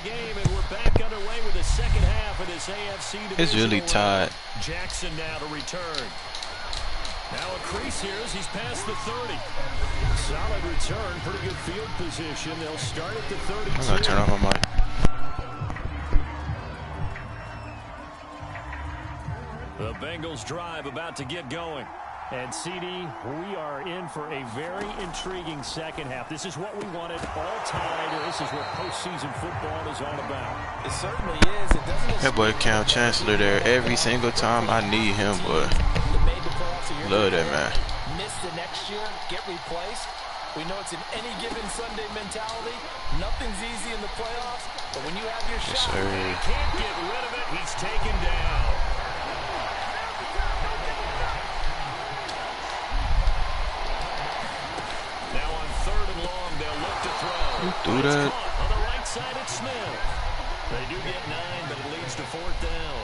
game, and we're back underway with the second half of this AFC division. It's really tied. Jackson now to return. Now a crease here as he's past the 30. Solid return, pretty good field position. They'll start at the 32. I'm gonna turn off my mic. The Bengals drive about to get going. And CD, we are in for a very intriguing second half. This is what we wanted all tied. This is what postseason football is all about. It certainly is. It doesn't. That boy Cam Chancellor there every single time I need him, boy. Love that man. Miss the next year, get replaced. We know it's an any given Sunday mentality. Nothing's easy in the playoffs, but when you have your shot, he can't get rid of it. He's taken down. Now on 3rd and long, they'll look to throw. Who threw that? On the right side, it's Smith. They do get 9, but it leads to 4th down.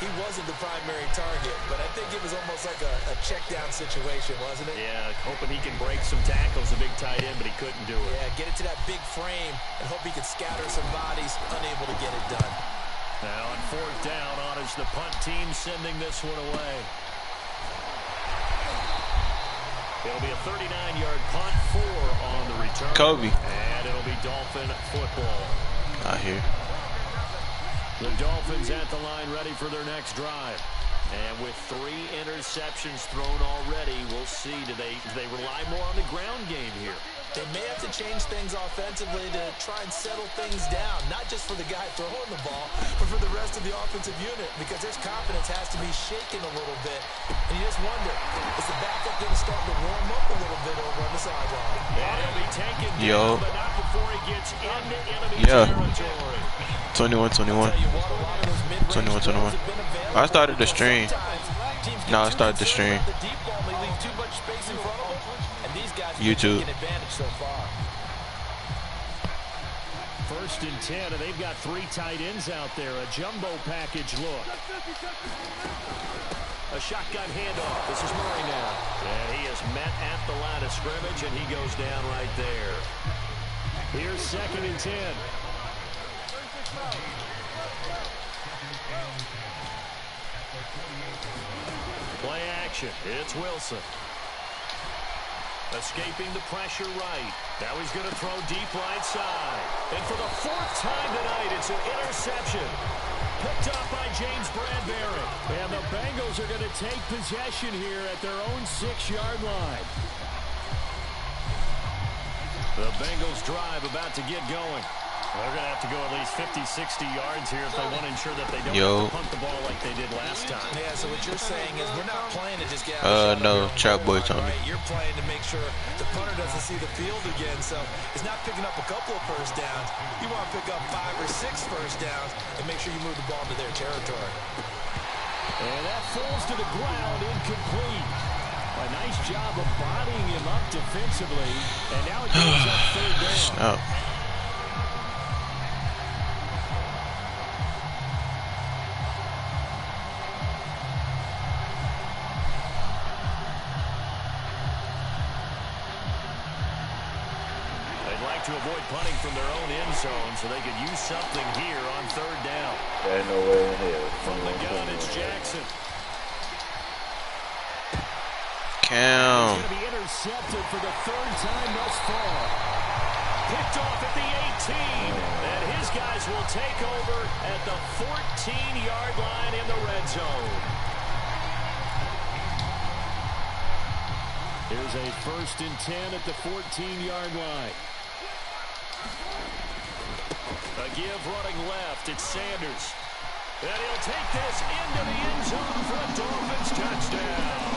He wasn't the primary target, but I think it was almost like a check down situation, wasn't it? Yeah, hoping he can break some tackles, a big tight end, but he couldn't do it. Yeah, get it to that big frame and hope he can scatter some bodies, unable to get it done. Now on 4th down, on is the punt team sending this one away. It'll be a 39-yard punt, 4 on the return. Kobe. And it'll be Dolphin football. Out here. The Dolphins at the line ready for their next drive. And with 3 interceptions thrown already, we'll see. Do they rely more on the ground game here? They may have to change things offensively to try and settle things down, not just for the guy throwing the ball, but for the rest of the offensive unit, because their confidence has to be shaken a little bit. And you just wonder, is the backup going to start to warm up a little bit over on the sideline? And he'll be taken down, but not before he gets into enemy territory. 21-21. 21-21. I started the stream. No, I started the stream. YouTube. 1st and 10, and they've got 3 tight ends out there. A jumbo package look. A shotgun handoff. This is Murray now. And he is met at the line of scrimmage, and he goes down right there. Here's 2nd and 10. Play action. It's Wilson. Escaping the pressure right. Now he's going to throw deep right side. And for the 4th time tonight, it's an interception. Picked up by James Bradbury. And the Bengals are going to take possession here at their own 6-yard line. The Bengals drive about to get going. They're going to have to go at least 50, 60 yards here if they want to ensure that they don't have to punt the ball like they did last time. Yeah, so what you're saying is we're not playing to just get no, Trap Boy told me. You're playing to make sure the punter doesn't see the field again, so he's not picking up a couple of first downs. You want to pick up 5 or 6 first downs and make sure you move the ball to their territory. And that falls to the ground, incomplete. A nice job of bodying him up defensively, and now it goes up 3rd down. To avoid punting from their own end zone so they could use something here on 3rd down. There's no way in hell. From the gun, it's Jackson. Cam. He's going to be intercepted for the 3rd time thus far. Picked off at the 18. And his guys will take over at the 14-yard line in the red zone. Here's a 1st and 10 at the 14-yard line. A give running left. It's Sanders. And he'll take this into the end zone for a Dolphins touchdown.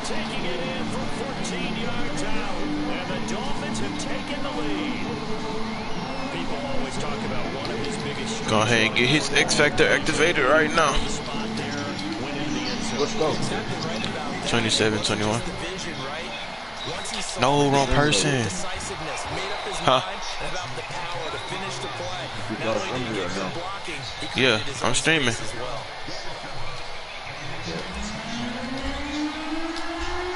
Taking it in from 14 yards out. And the Dolphins have taken the lead. People always talk about one of his biggest... Go ahead and get his X Factor activated right now. Let's go. 27-21. No, wrong person. Huh? Yeah, I'm streaming.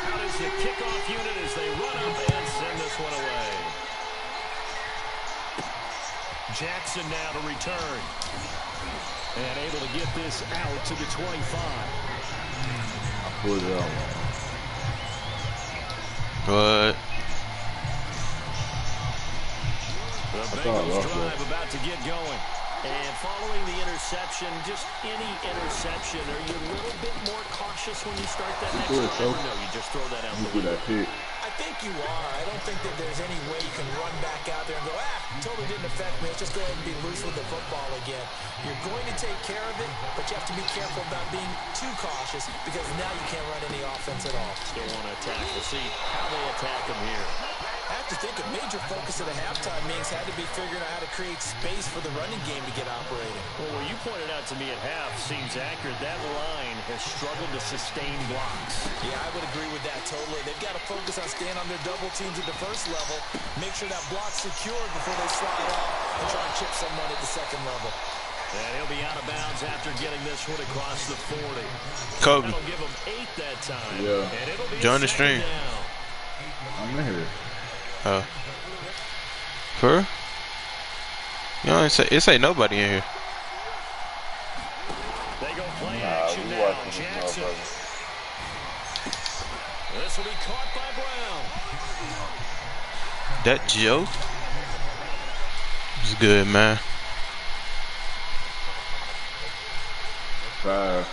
How does the kickoff unit as they run up and send this one away? Jackson now to return. And able to get this out to the 25. What? The Bengals drive about to get going. And following the interception, just any interception, are you a little bit more cautious when you start that next drive? Or no, you just throw that out the window? I think you are. I don't think that there's any way you can run back out there and go, totally didn't affect me. Let's just go ahead and be loose with the football again. You're going to take care of it, but you have to be careful about being too cautious because now you can't run any offense at all. Still want to attack. We'll see how they attack them here. I have to think a major focus of the halftime meetings had to be figuring out how to create space for the running game to get operating. Well, what you pointed out to me at half seems accurate. That line has struggled to sustain blocks. Yeah, I would agree with that totally. They've got to focus on staying on their double teams at the first level, make sure that block's secured before they slide off and try and chip someone at the second level. And he'll be out of bounds after getting this one across the 40. Kobe. That'll give him 8 that time. Yeah. And it'll be join the stream. I'm in here. For? You know, it say nobody in here. They go play action now. Jackson. This will be caught by Brown. That joke is good, man. 5.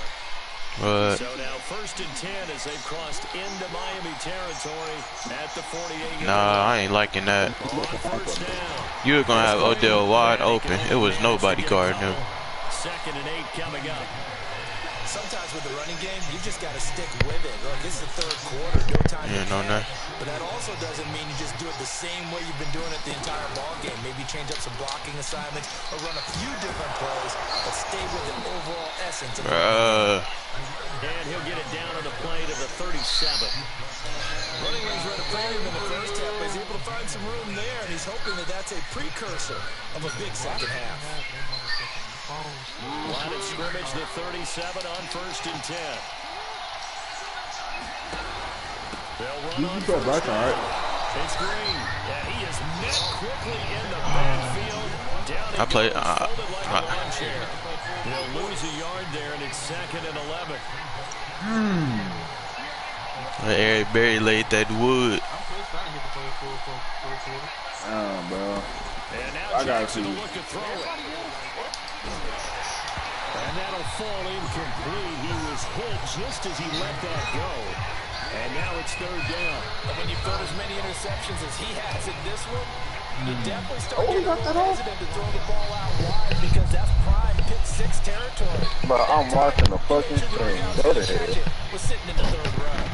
What? So now 1st and 10 as they've crossed into Miami territory at the 48. Nah, I ain't liking that. On 1st down. You were gonna have Odell wide open. It was nobody guarding him. 2nd and 8 coming up. Sometimes with the running game, you just got to stick with it. Look, it's the 3rd quarter, no time to panic. But that also doesn't mean you just do it the same way you've been doing it the entire ball game. Maybe change up some blocking assignments or run a few different plays, but stay with the overall essence of the And he'll get it down on the play to the 37. Running lanes run a premium in the first half, but he's able to find some room there, and he's hoping that that's a precursor of a big second half. Line of scrimmage, the 37 on 1st and 10. They'll run on 1st down. It's Green. Yeah, he is met quickly in the backfield. Down I play. folded like a lawn chair. They'll lose a yard there, and it's 2nd and 11. Eric Berry laid that wood. Bro. And now Jackson will look to throw it. And that'll fall incomplete. He was hit just as he let that go. And now it's 3rd down. And when you've thrown as many interceptions as he has in this one, you definitely start getting a little hesitant to throw the ball out wide because that's prime pick 6 territory. But I'm watching the fucking stream. Go to hell. Was sitting in the 3rd row.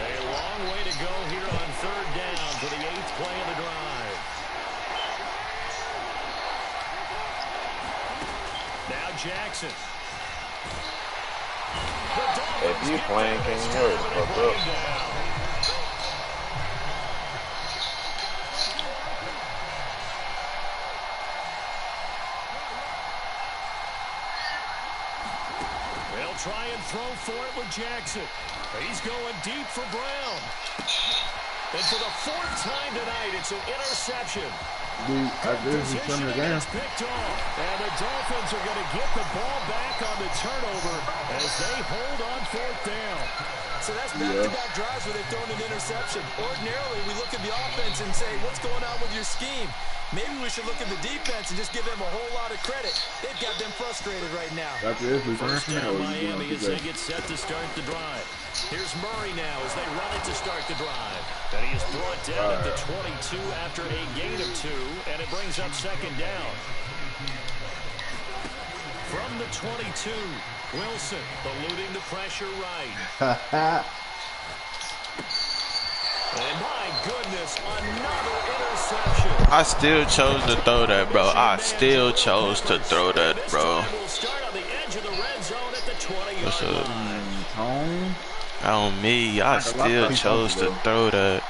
A long way to go here on 3rd down for the 8th play of the drive. Now Jackson. If you playing, can you hurry the fuck up? They'll try and throw for it with Jackson. He's going deep for Brown. And for the 4th time tonight, it's an interception. Position is picked off. And the Dolphins are going to get the ball back on the turnover as they hold on 4th down. So that's back-to-back drives where they've thrown an interception. Ordinarily, we look at the offense and say, what's going on with your scheme? Maybe we should look at the defense and just give them a whole lot of credit. They've got them frustrated right now. First down Miami as they get set to start the drive. Here's Murray now as they run it to start the drive. And he is brought down at the 22 after a gain of 2, and it brings up 2nd down. From the 22, Wilson eluding the pressure right. And my goodness, another interception. I still chose to throw that, bro. I still chose to throw that, bro. What's up? On me, I still chose to throw that.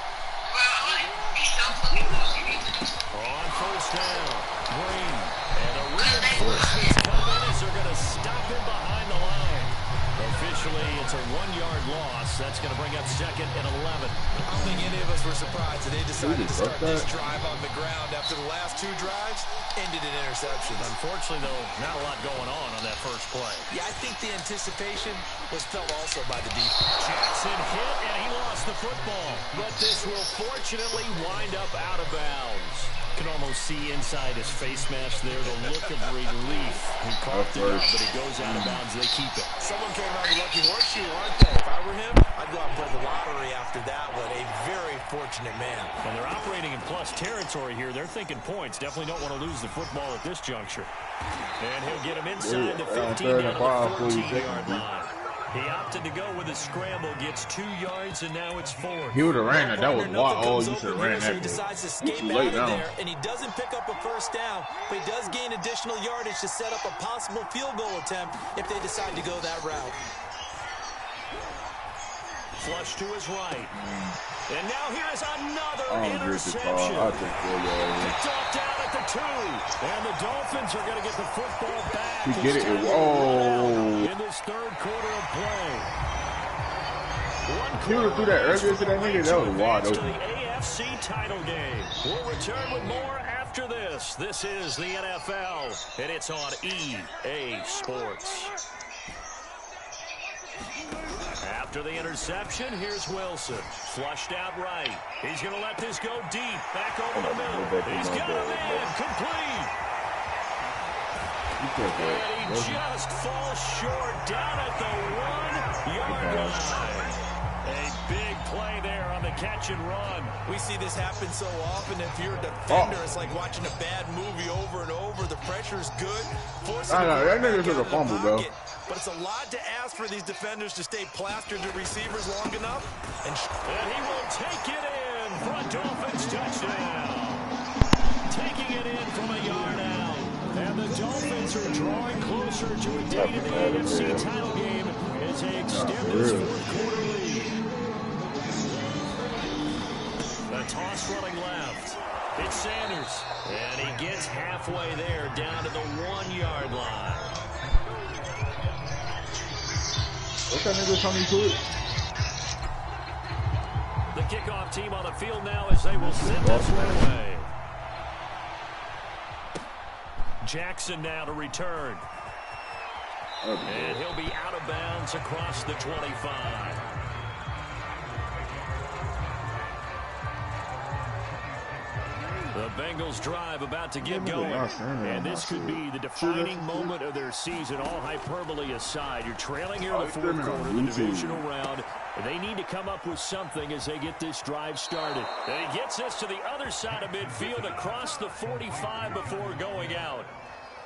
On 1st down, Green. And the reinforcements come in as they're going to stop him behind the line. Officially, it's a 1-yard loss. That's going to bring up 2nd and 11. I don't think any of us were surprised that they decided to start this drive on the ground after the last 2 drives ended in interceptions. Unfortunately, though, not a lot going on that first play. Yeah, I think the anticipation was felt also by the defense. Jackson hit, and he lost the football. But this will fortunately wind up out of bounds. You can almost see inside his face mask there the look of relief. He caught it up, but it goes out of bounds. They keep it. Someone came around the lucky horseshoe, aren't they? If I were him, I'd go out and play the lottery after that one. A very fortunate man. And they're operating in plus territory here. They're thinking points. Definitely don't want to lose the football at this juncture. And he'll get him inside the 15 down to the 14-yard line. He opted to go with a scramble, gets 2 yards, and now it's 4. He would have ran it. That was wild. Oh, you should have ran So he that. decides to escape out of there, and he doesn't pick up a first down, but he does gain additional yardage to set up a possible field goal attempt if they decide to go that route. Flush to his right. And now here is another interception. Picked off down at the 2. And the Dolphins are going to get the football back. Get it. Oh. In this 3rd quarter of play. He would have threw that earlier to that nigga. That was wild. To the AFC title game. We'll return with more after this. This is the NFL, and it's on EA Sports. After the interception, here's Wilson. Flushed out right. He's going to let this go deep. Back over the middle. He's got a man. Complete. And he just falls short down at the 1-yard line. A big play there on the catch and run. We see this happen so often. If you're a defender, it's like watching a bad movie over and over. The pressure's good. That nigga took a fumble, bro. But it's a lot to ask for these defenders to stay plastered to receivers long enough. And he will take it in for a Dolphins touchdown. Taking it in from a yard out. And the Dolphins are drawing closer to a date in the AFC title game as they extend this 4th quarter lead. The toss running left. It's Sanders. And he gets halfway there down to the 1-yard line. What's that nigga coming to it? The kickoff team on the field now as they will send this one away. Jackson now to return. And he'll be out of bounds across the 25. The Bengals drive about to get going, and this could be the defining moment of their season, all hyperbole aside. You're trailing here in the 4th quarter of the divisional round, and they need to come up with something as they get this drive started. And he gets us to the other side of midfield across the 45 before going out.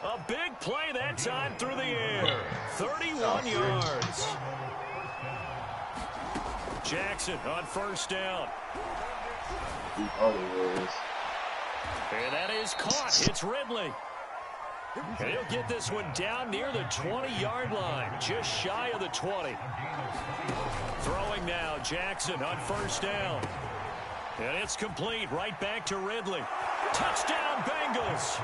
A big play that time through the air. 31 yards. Jackson on 1st down. And that is caught. It's Ridley. And he'll get this one down near the 20-yard line, just shy of the 20. Throwing now, Jackson on 1st down. And it's complete, right back to Ridley. Touchdown, Bengals.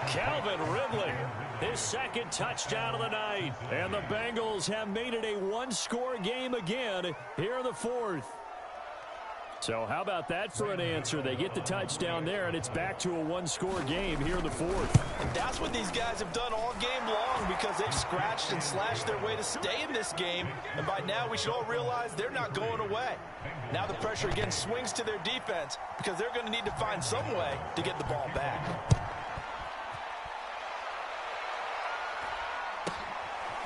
Calvin Ridley, his 2nd touchdown of the night. And the Bengals have made it a 1-score game again here in the 4th. So how about that for an answer? They get the touchdown there, and it's back to a 1-score game here in the 4th. And that's what these guys have done all game long because they've scratched and slashed their way to stay in this game. And by now, we should all realize they're not going away. Now the pressure again swings to their defense because they're going to need to find some way to get the ball back.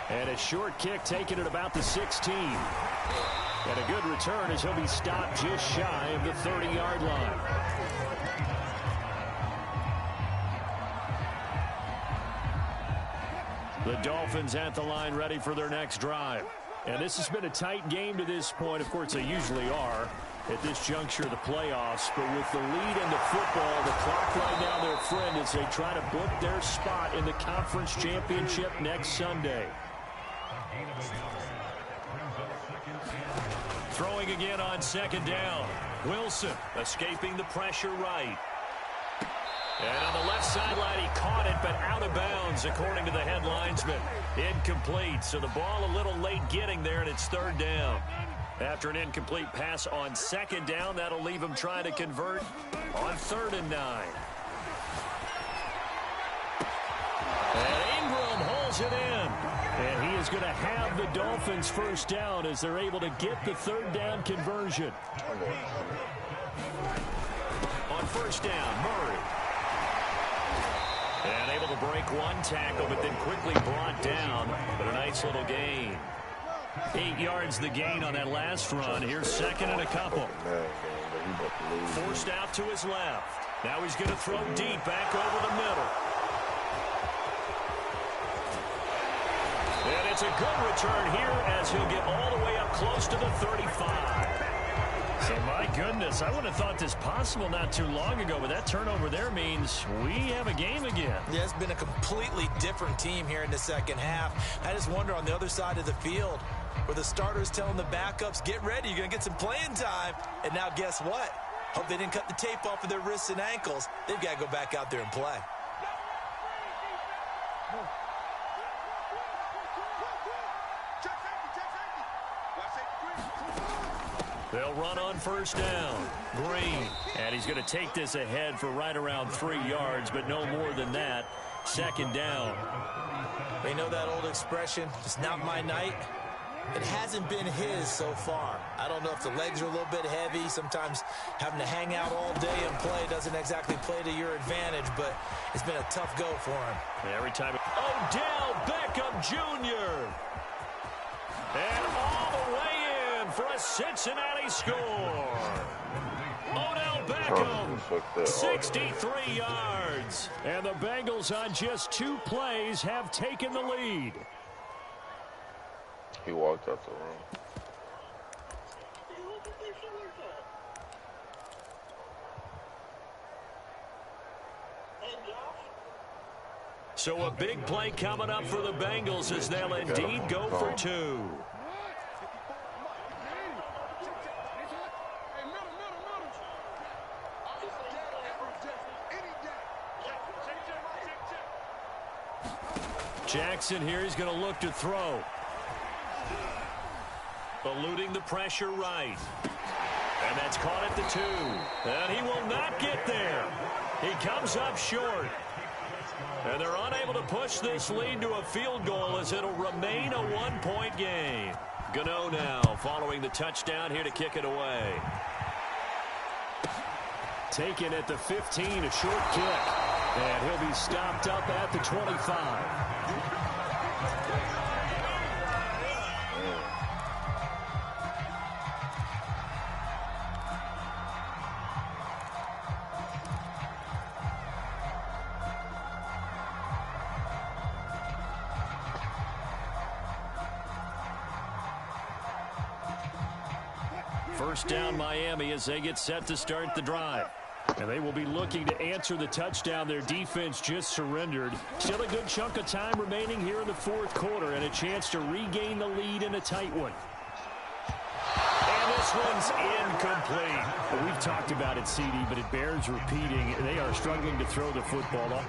And a short kick taken at about the 16. And a good return as he'll be stopped just shy of the 30-yard line. The Dolphins at the line ready for their next drive. And this has been a tight game to this point. Of course, they usually are at this juncture of the playoffs. But with the lead in the football, the clock right now their friend as they try to book their spot in the conference championship next Sunday. Throwing again on 2nd down. Wilson escaping the pressure right. And on the left sideline, he caught it, but out of bounds, according to the head linesman. Incomplete, so the ball a little late getting there, and it's third down. After an incomplete pass on second down, that'll leave him trying to convert on 3rd and 9. And Ingram holds it in. And he is going to have the Dolphins first down as they're able to get the 3rd down conversion. On first down, Murray. And able to break one tackle, but then quickly brought down. But a nice little gain. 8 yards the gain on that last run. Here's 2nd and a couple. Forced out to his left. Now he's going to throw deep back over the middle. And it's a good return here as he'll get all the way up close to the 35. So, my goodness, I would have thought this possible not too long ago, but that turnover there means we have a game again. Yeah, it's been a completely different team here in the second half. I just wonder on the other side of the field where the starters telling the backups, get ready, you're going to get some playing time. And now guess what? Hope they didn't cut the tape off of their wrists and ankles. They've got to go back out there and play. They'll run on first down. Green. And he's going to take this ahead for right around 3 yards, but no more than that. 2nd down. They know that old expression, it's not my night. It hasn't been his so far. I don't know if the legs are a little bit heavy. Sometimes having to hang out all day and play doesn't exactly play to your advantage, but it's been a tough go for him. Every time. Odell Beckham Jr. And all the way in for a Cincinnati score. Odell Beckham, 63 yards. And the Bengals on just 2 plays have taken the lead. He walked out the room. So a big play coming up for the Bengals as they'll indeed go for 2. Jackson here, he's going to look to throw. Eluding the pressure right. And that's caught at the 2. And he will not get there. He comes up short. And they're unable to push this lead to a field goal as it'll remain a 1-point game. Gano now following the touchdown here to kick it away. Taken at the 15, a short kick. And he'll be stopped up at the 25. First down Miami as they get set to start the drive. And they will be looking to answer the touchdown their defense just surrendered. Still a good chunk of time remaining here in the 4th quarter and a chance to regain the lead in a tight one. And this one's incomplete. Well, we've talked about it, CD, but it bears repeating. They are struggling to throw the football off.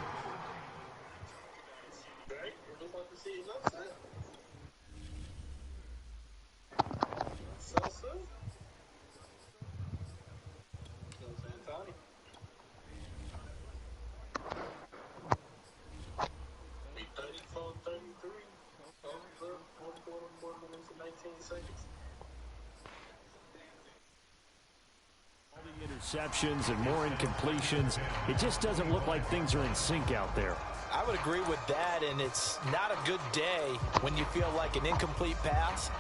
Interceptions and more incompletions. It just doesn't look like things are in sync out there. I would agree with that, and it's not a good day when you feel like an incomplete pass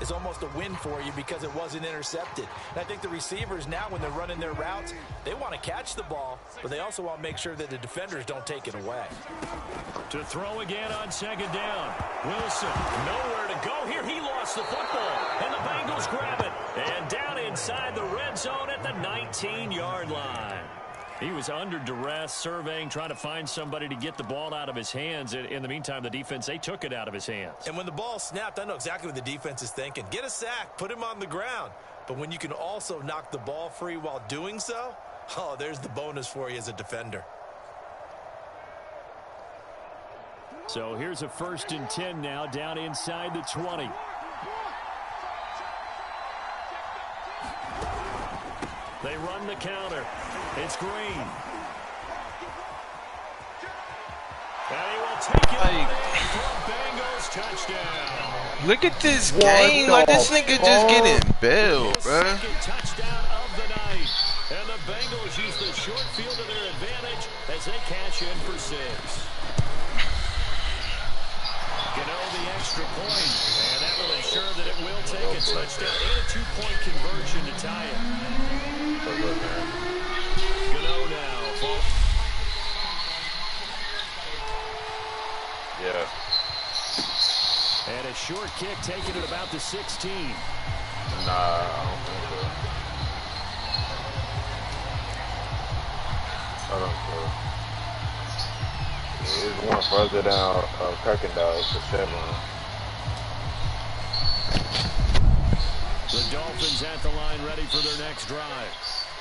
is almost a win for you because it wasn't intercepted. And I think the receivers now, when they're running their routes, they want to catch the ball, but they also want to make sure that the defenders don't take it away. To throw again on 2nd down. Wilson, nowhere to go here. He lost the football, and the Bengals grab it. And down inside the red zone at the 19-yard line. He was under duress, surveying, trying to find somebody to get the ball out of his hands. In the meantime, the defense, they took it out of his hands. And when the ball snapped, I know exactly what the defense is thinking. Get a sack, put him on the ground. But when you can also knock the ball free while doing so, oh, there's the bonus for you as a defender. So here's a 1st and 10 now, down inside the 20. They run the counter. It's Green. And he will take it for a Bengals touchdown. Look at this game. Like, this nigga just getting billed, bruh. Touchdown of the night. And the Bengals use the short field to their advantage as they cash in for 6. The extra point, and that will ensure that it will take a touchdown and a 2-point conversion to tie it. Gano now. Yeah. And a short kick taken at about the 16. Nah, I don't think so. I don't think so. There's one further down Kirkendall for 7. The Dolphins at the line ready for their next drive.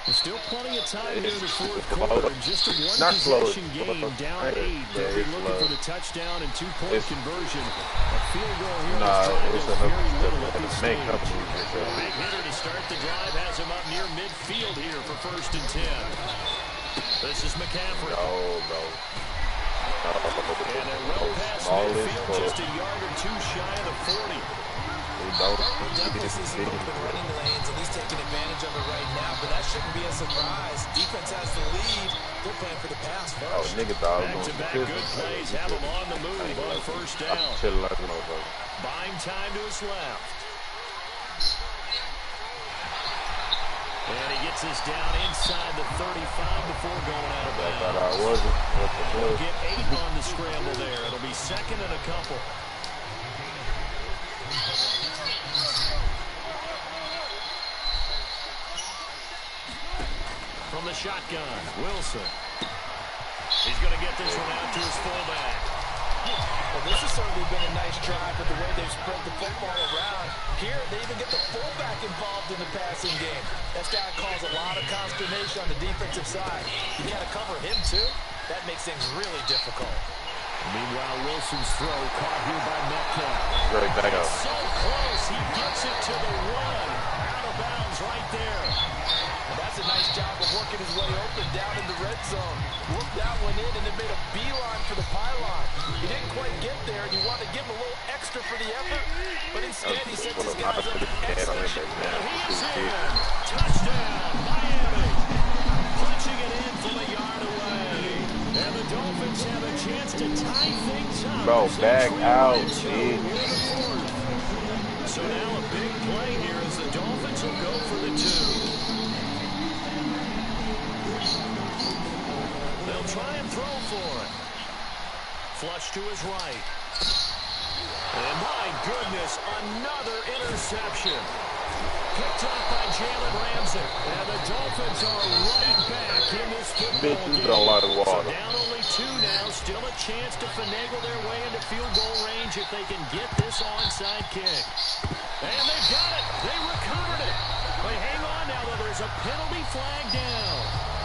There's still plenty of time here in the 4th quarter. Just a one-possession game, down 8. They'll be looking for the touchdown and 2-point conversion. A field goal here is very little at this stage. Big hitter to start the drive has him up near midfield here for 1st and 10. This is McCaffrey. And a well past midfield, just a yard or 2 shy of the 40. Definitely sees some open running lanes, and he's taking advantage of it right now, but that shouldn't be a surprise. Defense has the lead. They're playing for the pass first. Oh, nigga thought I was Back-to-back good plays have him on the move on 1st down. Buying time to his left. And he gets this down inside the 35 before going out of bounds. He'll get 8 on the scramble there. It'll be 2nd and a couple. From the shotgun, Wilson. He's going to get this one out to his fullback. Well, this has certainly been a nice drive with the way they've spread the football around. Here, they even get the fullback involved in the passing game. That's got to cause a lot of consternation on the defensive side. You got to cover him, too. That makes things really difficult. Meanwhile, Wilson's throw caught here by Metcalf. Great back up. So close, he gets it to the 1. Out of bounds right there. And that's a nice job of working his way open down in the red zone. Worked that one in and then made a beeline for the pylon. He didn't quite get there, and you want to give him a little extra for the effort, but instead he sets his guys up extra. And he is in. Touchdown, Miami. Punching it in from a yard away. And the Dolphins have a chance to tie things up. Bro, back out, dude. So now a big play here as the Dolphins will go for the 2. They'll try and throw for it. Flush to his right. And my goodness, another interception. Picked off by Jalen Ramsey. And the Dolphins are right back in this football game. So down only 2 now. Still a chance to finagle their way into field goal range if they can get this onside kick. And they got it. They recovered it. They hang on now, though. There's a penalty flag down.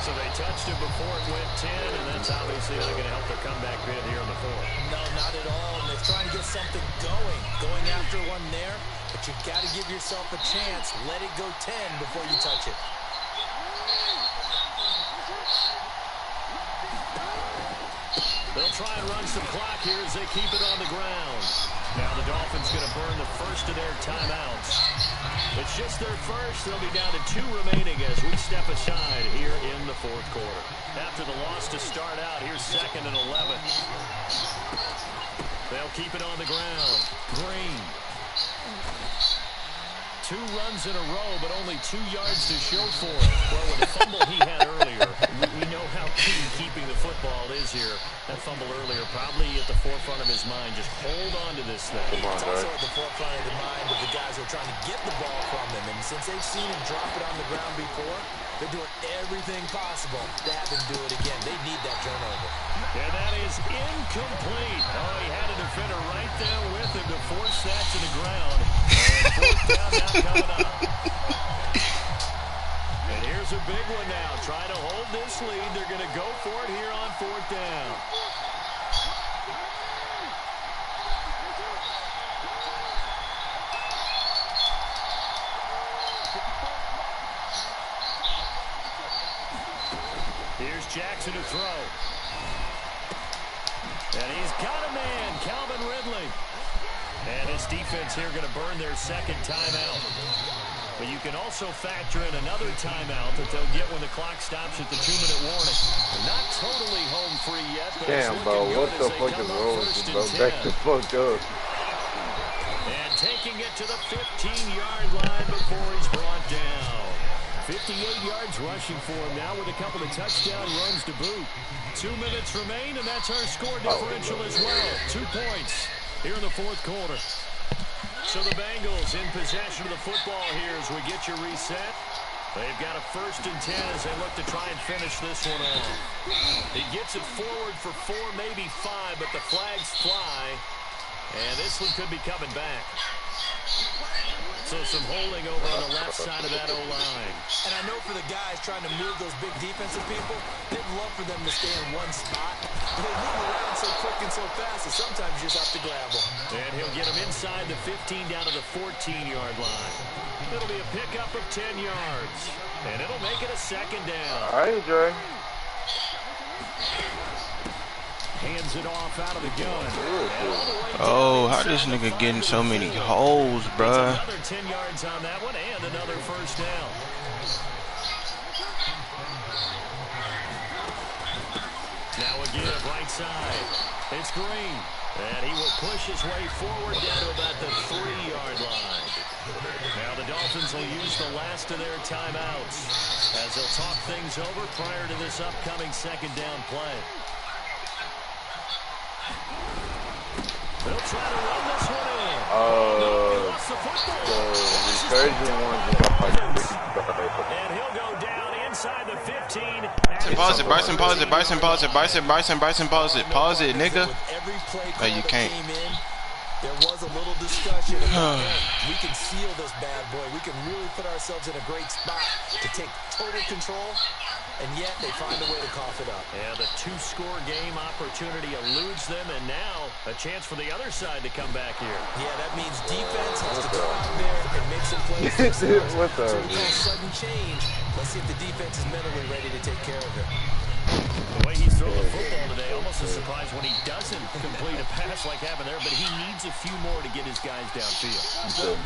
So they touched it before it went 10, and that's obviously not going to help their comeback bid here in the 4th. No, not at all. And they're trying to get something going after one there. But you got to give yourself a chance. Let it go 10 before you touch it. They'll try and run some clock here as they keep it on the ground. Now the Dolphins going to burn the first of their timeouts. It's just their first. They'll be down to 2 remaining as we step aside here in the 4th quarter. After the loss to start out, here's 2nd and 11. They'll keep it on the ground. Green. 2 runs in a row, but only 2 yards to show for it. Well, with the fumble he had earlier, we know how key keeping the football is here. That fumble earlier probably at the forefront of his mind. Just hold on to this thing. It's also at the forefront of the mind of the guys who are trying to get the ball from them. And since they've seen him drop it on the ground before, they're doing everything possible to have him do it again. They need that turnover. And that is incomplete. Oh, he had a defender right there with him to force that to the ground. And 4th down now coming up. And here's a big one now. Trying to hold this lead. They're going to go for it here on 4th down. Jackson to throw. And he's got a man, Calvin Ridley. And his defense here going to burn their second timeout. But you can also factor in another timeout that they'll get when the clock stops at the 2-minute warning. They're not totally home free yet, but damn, bro, what the fuck is wrong with you, bro? Back the fuck up. And taking it to the 15-yard line before he's brought down. 58 yards rushing for him now with a couple of touchdown runs to boot. 2 minutes remain, and that's our score differential as well. 2 points here in the fourth quarter. So the Bengals in possession of the football here as we get you reset. They've got a 1st and 10 as they look to try and finish this one off. He gets it forward for 4, maybe 5, but the flags fly. And this one could be coming back. So some holding over on the left side of that O-line. And I know for the guys trying to move those big defensive people, they'd love for them to stay in one spot. But they move around so quick and so fast that sometimes you just have to grab them. And he'll get them inside the 15 down to the 14-yard line. It'll be a pickup of 10 yards. And it'll make it a 2nd down. All right, Dre. Hands it off out of the gun. Oh, how this nigga getting so many holes, bruh? Another 10 yards on that one and another 1st down. Now again, right side. It's Green. And he will push his way forward down to about the 3-yard line. Now the Dolphins will use the last of their timeouts as they'll talk things over prior to this upcoming 2nd down play. They'll try to run this one in. The recursion ones is and he'll go down inside the 15. Pause it, Bryson, pause it, Bryson, pause it, Bryson, pause it. Pause it, nigga. Oh, you can't. There was a little discussion about we can seal this bad boy. We can really put ourselves in a great spot to take total control, and yet they find a way to cough it up. Yeah, the 2-score game opportunity eludes them, and now a chance for the other side to come back here. Yeah, that means defense has to go out there and make some plays. What the? So we call sudden change. Let's see if the defense is mentally ready to take care of it. The way he's throwing the football today, almost a surprise when he doesn't complete a pass like happened there, but he needs a few more to get his guys downfield.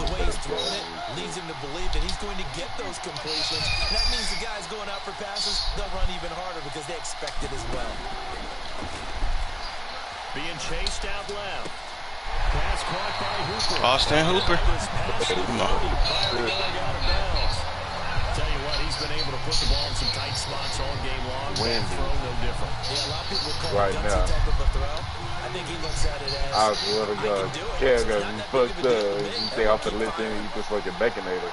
The way he's throwing it leads him to believe that he's going to get those completions. That means the guys going out for passes, they'll run even harder because they expect it as well. Being chased out left. Pass caught by Hooper. Austin Hooper. Come on. Tell you what, he's been able to put the ball in some tight spots all game long. Windy. Throw no different. Yeah, a lot of people call Right it now. type of a throw. I think he looks at it as I swear to God, Kerrigan, you fucked up. You stay off the list and you just fucking baconator.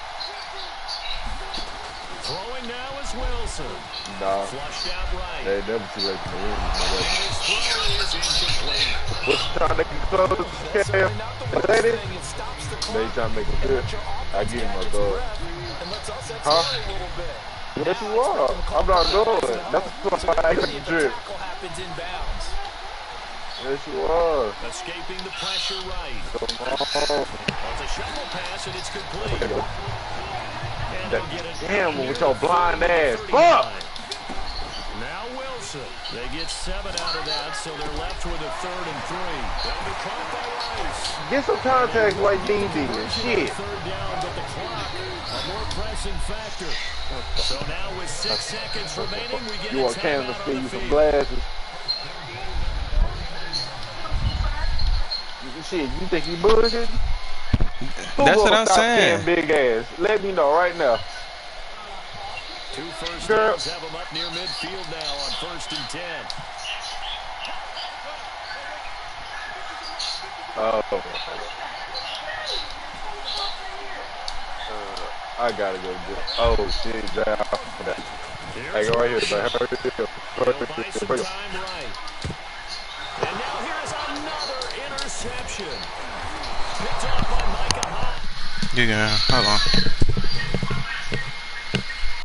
Throwing now is Wilson. Nah, Flushed out right. they never too late to win. His throw is incomplete. What's trying to close, Cam? Ain't it? They trying to make it good. I give him a dog. Huh? Yes, you are. I'm not doing it. That's why I took the trip. Yes, you are. Escaping the pressure right. Come on. It's a shovel pass and it's complete. And they'll get it. Damn, with your blind ass. Fuck! Now Wilson. They get 7 out of that, so they're left with a 3rd and 3. They'll be caught by Rice. Get some contact like DD and shit. 3rd down, but the clock, a more pressing factor. So now with 6 seconds remaining, we get You a want Cam to timeout steal on you the some field. glasses? Shit, you think he bullshit? That's what I'm saying. Big ass. Let me know right now. 2 first Girl. downs have them up near midfield now on 1st and 10. Oh. I gotta go get. Oh shit, down. Hey, go right here, man. They'll buy some time right. And now here's another interception. Picked off by Micah Hall. You gonna hold on.